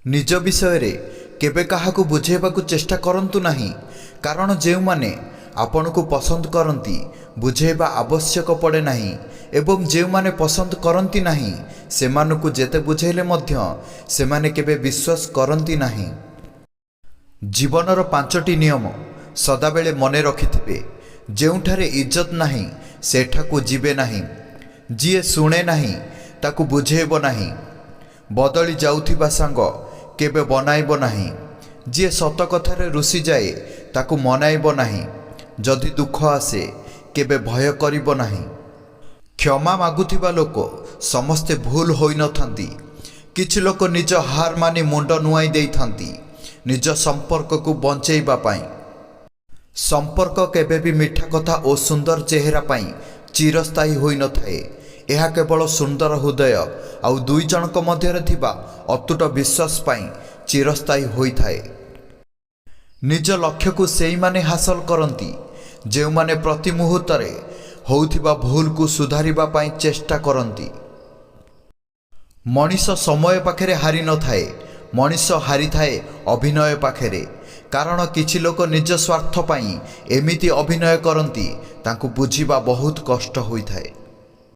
निज विषय केबे काहाकू बुझेबाकू चेष्टा करंतु नहीं, कारण जो माने आपण को पसंद करती बुझेबा आवश्यक पड़े नहीं एवं जो माने पसंद करती नहीं से मानकू जेते बुझेले मध्य से माने केबे विश्वास करती नहीं। जीवनर 5टी नियम सदाबेले मने रखिथिबे। जेउठारे इज्जत नहीं सेठाकू जीवे नहीं, जीए शुणे नहीं ताकू बुझेब नहीं, बदली जाउथिबा सांग केबे बनाइब नहीं, जी सत कथारे रुसी जाए ताकू मनाइब नहीं, जदि दुख आसे केबे भय करिब नहीं। क्षमा मागुथिबा लोक समस्ते भूल होई नथांती। किछि लोक निज हार मानि मुंड नुआई देइथांती निज संपर्क को बंचेइबा पाई। संपर्क केबे भी मीठा कथा और सुंदर चेहरा पाई चिरस्थायी होई नथाए। यह केवल सुंदर हृदय आउ दुई जनक मध्यरे थिबा अतुट विश्वास पाई चिरस्थायी होइथाए। निज लक्ष्य को सेई माने हासिल करंती जे माने प्रति मुहूर्तरे होउथिबा भूल को सुधारिबा पाई चेष्टा करंती। मनीष समय पाखरे हारि न थाए, मनीष हारि थाए अभिनय पाखरे। कारण किछि लोक निज स्वार्थ पाई एमिति अभिनय करंती तांकु बुझिबा बहुत कष्ट होइथाए।